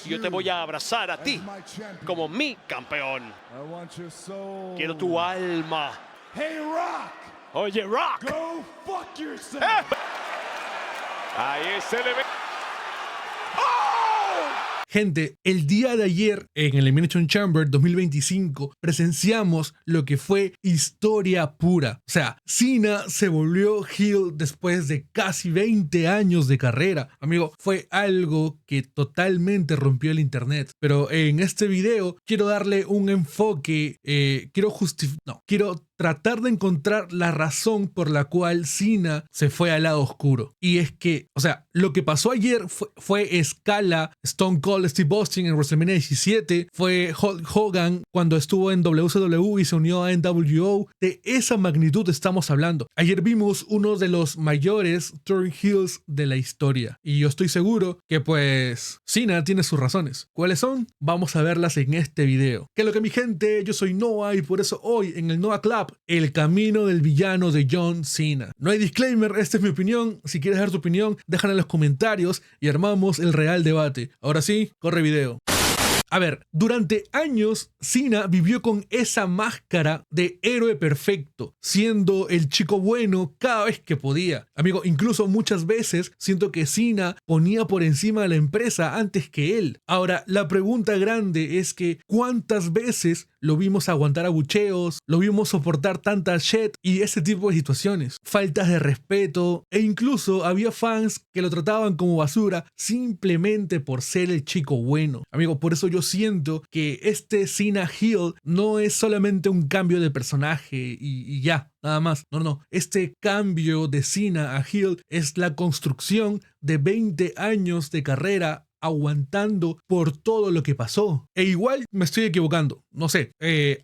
y yo te voy a abrazar a ti como mi campeón. Quiero tu alma. Hey, Rock. Oye, Rock. Go fuck yourself. Ahí se le ve. Gente, el día de ayer en el Elimination Chamber 2025 presenciamos lo que fue historia pura. O sea, Cena se volvió heel después de casi 20 años de carrera. Amigo, fue algo que totalmente rompió el internet. Pero en este video quiero darle un enfoque, quiero tratar de encontrar la razón por la cual Cena se fue al lado oscuro. Y es que, o sea, lo que pasó ayer fue escala Stone Cold Steve Austin en WrestleMania 17, fue Hulk Hogan cuando estuvo en WCW y se unió a NWO. De esa magnitud estamos hablando. Ayer vimos uno de los mayores turn heels de la historia. Y yo estoy seguro que pues Cena tiene sus razones. ¿Cuáles son? Vamos a verlas en este video. ¿Qué es lo que mi gente? Yo soy Noah y por eso hoy en el Noah Club, el camino del villano de John Cena. No hay disclaimer, esta es mi opinión. Si quieres dar tu opinión, déjala en los comentarios y armamos el real debate. Ahora sí, corre video. A ver, durante años Cena vivió con esa máscara de héroe perfecto, siendo el chico bueno cada vez que podía. Amigo, incluso muchas veces siento que Cena ponía por encima de la empresa antes que él. Ahora, la pregunta grande es que ¿cuántas veces lo vimos aguantar abucheos, lo vimos soportar tanta shit y ese tipo de situaciones? Faltas de respeto e incluso había fans que lo trataban como basura simplemente por ser el chico bueno. Amigo, por eso yo siento que este Cena heel no es solamente un cambio de personaje y ya, nada más. No. Este cambio de Cena a heel es la construcción de 20 años de carrera aguantando por todo lo que pasó. E igual me estoy equivocando, no sé,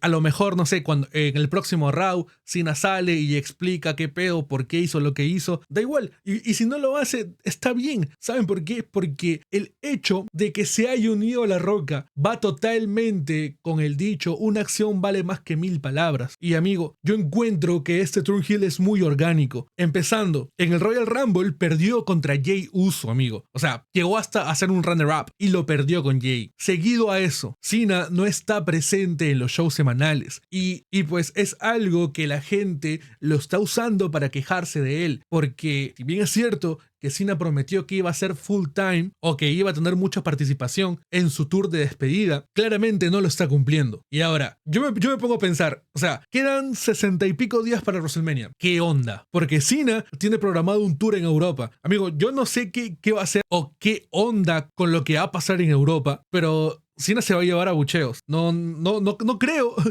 a lo mejor, no sé, cuando en el próximo Raw Cena sale y explica qué pedo, por qué hizo lo que hizo, da igual, y si no lo hace, está bien. ¿Saben por qué? Porque el hecho de que se haya unido a La Roca va totalmente con el dicho, una acción vale más que 1000 palabras. Y amigo, yo encuentro que este turn heel es muy orgánico. Empezando, en el Royal Rumble perdió contra Jey Uso, amigo. O sea, llegó hasta hacer un runner-up y lo perdió con Jey. Seguido a eso, Cena no está presente en los shows semanales y pues es algo que la gente lo está usando para quejarse de él, porque si bien es cierto que Cena prometió que iba a ser full time o que iba a tener mucha participación en su tour de despedida, claramente no lo está cumpliendo. Y ahora, yo me pongo a pensar, o sea, quedan 60 y pico días para WrestleMania. ¿Qué onda? Porque Cena tiene programado un tour en Europa. Amigo, yo no sé qué va a hacer o qué onda con lo que va a pasar en Europa, pero Cena se va a llevar a bucheos. No creo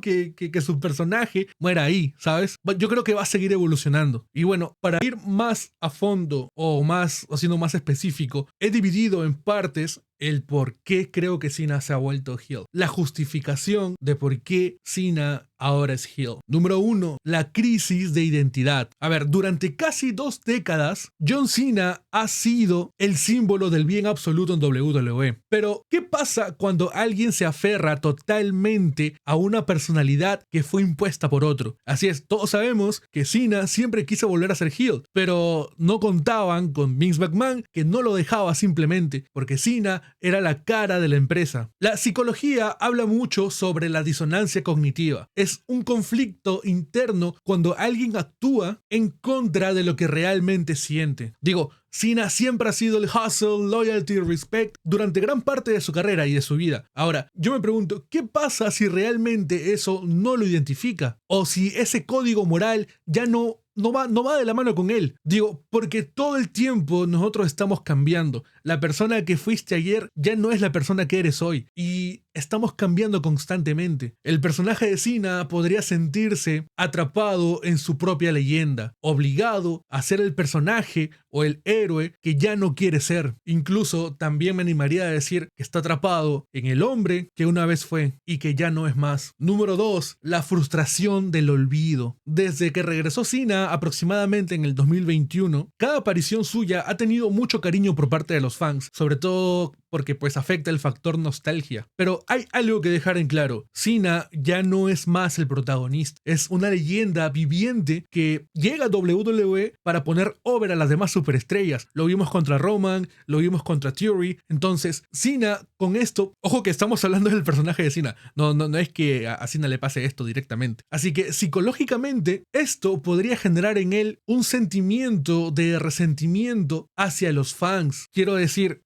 que su personaje muera ahí, ¿sabes? Yo creo que va a seguir evolucionando. Y bueno, para ir más a fondo o siendo más específico, he dividido en partes el por qué creo que Cena se ha vuelto heel. La justificación de por qué Cena ahora es heel. Número 1, la crisis de identidad. A ver, durante casi 2 décadas, John Cena ha sido el símbolo del bien absoluto en WWE. Pero, ¿qué pasa cuando alguien se aferra totalmente a una personalidad que fue impuesta por otro? Así es, todos sabemos que Cena siempre quiso volver a ser heel, pero no contaban con Vince McMahon, que no lo dejaba simplemente, porque Cena era la cara de la empresa. La psicología habla mucho sobre la disonancia cognitiva. Es un conflicto interno cuando alguien actúa en contra de lo que realmente siente. Digo, Cena siempre ha sido el hustle, loyalty, respect durante gran parte de su carrera y de su vida. Ahora, yo me pregunto, ¿qué pasa si realmente eso no lo identifica? O si ese código moral ya no va de la mano con él. Digo, porque todo el tiempo nosotros estamos cambiando. La persona que fuiste ayer ya no es la persona que eres hoy. Y estamos cambiando constantemente. El personaje de Cena podría sentirse atrapado en su propia leyenda, obligado a ser el personaje o el héroe que ya no quiere ser. Incluso también me animaría a decir que está atrapado en el hombre que una vez fue y que ya no es más. Número 2, la frustración del olvido. Desde que regresó Cena aproximadamente en el 2021, cada aparición suya ha tenido mucho cariño por parte de los fans, sobre todo porque pues afecta el factor nostalgia. Pero hay algo que dejar en claro. Cena ya no es más el protagonista. Es una leyenda viviente que llega a WWE para poner over a las demás superestrellas. Lo vimos contra Roman, lo vimos contra Theory. Entonces, Cena con esto, ojo que estamos hablando del personaje de Cena. No es que a Cena le pase esto directamente. Así que psicológicamente, esto podría generar en él un sentimiento de resentimiento hacia los fans. Quiero decir,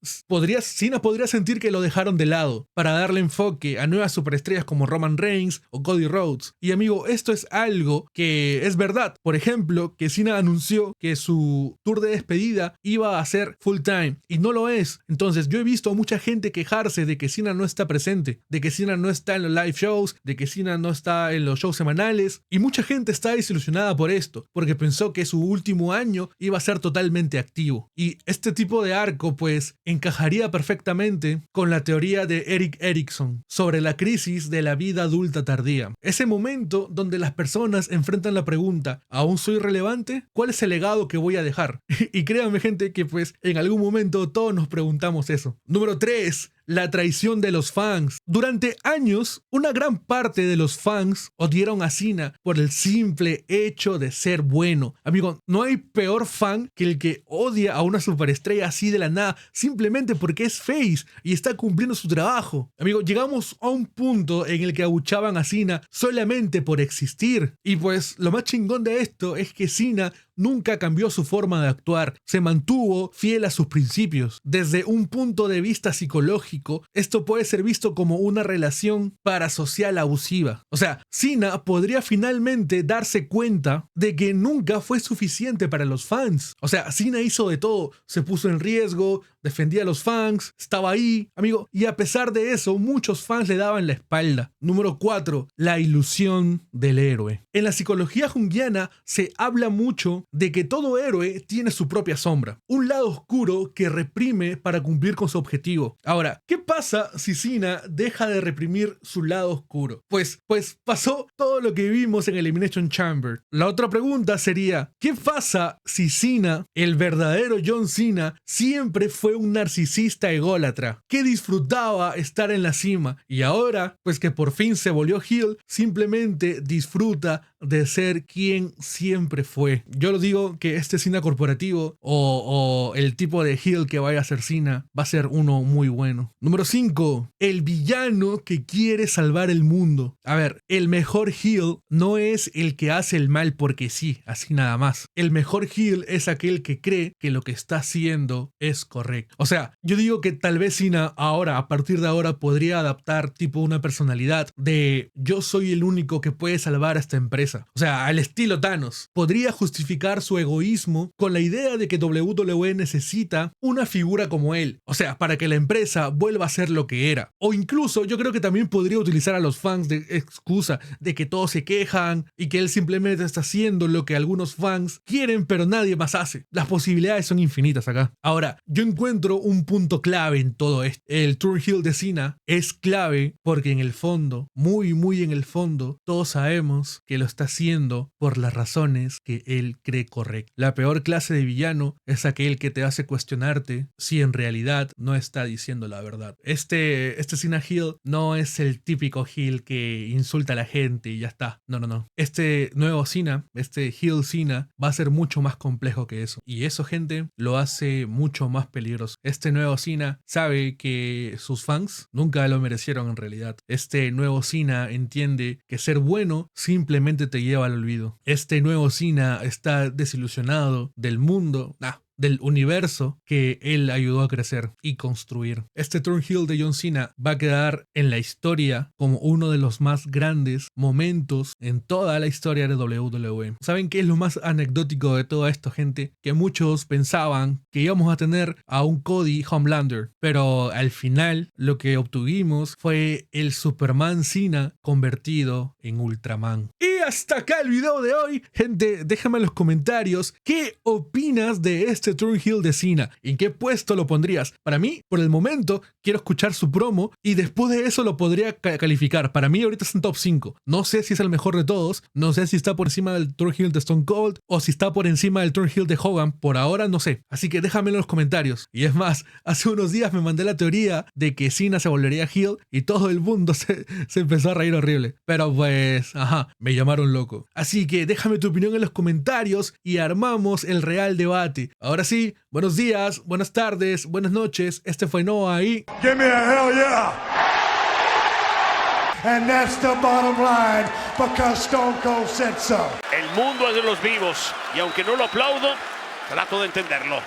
Cena podría sentir que lo dejaron de lado para darle enfoque a nuevas superestrellas como Roman Reigns o Cody Rhodes. Y amigo, esto es algo que es verdad. Por ejemplo, que Cena anunció que su tour de despedida iba a ser full time y no lo es. Entonces yo he visto a mucha gente quejarse de que Cena no está presente, de que Cena no está en los live shows, de que Cena no está en los shows semanales, y mucha gente está desilusionada por esto, porque pensó que su último año iba a ser totalmente activo. Y este tipo de arco pues encajaría perfectamente con la teoría de Erik Erikson sobre la crisis de la vida adulta tardía. Ese momento donde las personas enfrentan la pregunta, ¿aún soy relevante? ¿Cuál es el legado que voy a dejar? Y créanme gente que pues en algún momento todos nos preguntamos eso. Número 3. La traición de los fans. Durante años, una gran parte de los fans odiaron a Cena por el simple hecho de ser bueno. Amigo, no hay peor fan que el que odia a una superestrella así de la nada, simplemente porque es face y está cumpliendo su trabajo. Amigo, llegamos a un punto en el que abuchaban a Cena solamente por existir. Y pues lo más chingón de esto es que Cena nunca cambió su forma de actuar, se mantuvo fiel a sus principios. Desde un punto de vista psicológico, esto puede ser visto como una relación parasocial abusiva. O sea, Cena podría finalmente darse cuenta de que nunca fue suficiente para los fans. O sea, Cena hizo de todo, se puso en riesgo, defendía a los fans, estaba ahí, amigo, y a pesar de eso, muchos fans le daban la espalda. Número 4. La ilusión del héroe. En la psicología junguiana se habla mucho de que todo héroe tiene su propia sombra, un lado oscuro que reprime para cumplir con su objetivo. Ahora, ¿qué pasa si Cena deja de reprimir su lado oscuro? Pues pasó todo lo que vimos en Elimination Chamber. La otra pregunta sería, ¿qué pasa si Cena, el verdadero John Cena, siempre fue un narcisista ególatra, que disfrutaba estar en la cima y ahora, pues que por fin se volvió heel, simplemente disfruta de ser quien siempre fue? Yo lo digo que este Cena corporativo o el tipo de heel que vaya a ser Cena va a ser uno muy bueno. Número 5. El villano que quiere salvar el mundo. A ver, el mejor heel no es el que hace el mal porque sí, así nada más. El mejor heel es aquel que cree que lo que está haciendo es correcto. O sea, yo digo que tal vez Cena ahora, a partir de ahora, podría adaptar tipo una personalidad de yo soy el único que puede salvar a esta empresa. O sea, al estilo Thanos. Podría justificar su egoísmo con la idea de que WWE necesita una figura como él. O sea, para que la empresa vuelva a ser lo que era. O incluso yo creo que también podría utilizar a los fans de excusa de que todos se quejan y que él simplemente está haciendo lo que algunos fans quieren pero nadie más hace. Las posibilidades son infinitas acá. Ahora, yo encuentro un punto clave en todo esto. El turn heel de Cena es clave porque en el fondo, muy en el fondo, todos sabemos que lo está haciendo por las razones que él cree correctas. La peor clase de villano es aquel que te hace cuestionarte si en realidad no está diciendo la verdad. Este Cena heel no es el típico heel que insulta a la gente y ya está. No. Este nuevo Cena, este heel Cena, va a ser mucho más complejo que eso. Y eso, gente, lo hace mucho más peligroso. Este nuevo Cena sabe que sus fans nunca lo merecieron en realidad. Este nuevo Cena entiende que ser bueno simplemente te lleva al olvido. Este nuevo Cena está desilusionado del mundo, del universo que él ayudó a crecer y construir. Este turn heel de John Cena va a quedar en la historia como uno de los más grandes momentos en toda la historia de WWE. ¿Saben qué es lo más anecdótico de todo esto, gente? Que muchos pensaban que íbamos a tener a un Cody Homelander, pero al final lo que obtuvimos fue el Superman Cena convertido en Ultraman. Y hasta acá el video de hoy. Gente, déjame en los comentarios qué opinas de este Turnhill de Cena. ¿En qué puesto lo pondrías? Para mí, por el momento, quiero escuchar su promo y después de eso lo podría calificar. Para mí ahorita es en top 5. No sé si es el mejor de todos. No sé si está por encima del Turnhill de Stone Cold o si está por encima del Turnhill de Hogan. Por ahora no sé. Así que déjamelo en los comentarios. Y es más, hace unos días me mandé la teoría de que Cena se volvería heel y todo el mundo se empezó a reír horrible. Pero pues, me llamaron loco. Así que déjame tu opinión en los comentarios y armamos el real debate. Ahora sí, buenos días, buenas tardes, buenas noches. Este fue Noah y... Give me a hell yeah! And that's the bottom line, because Stone Cold said so. El mundo es de los vivos y aunque no lo aplaudo, trato de entenderlo.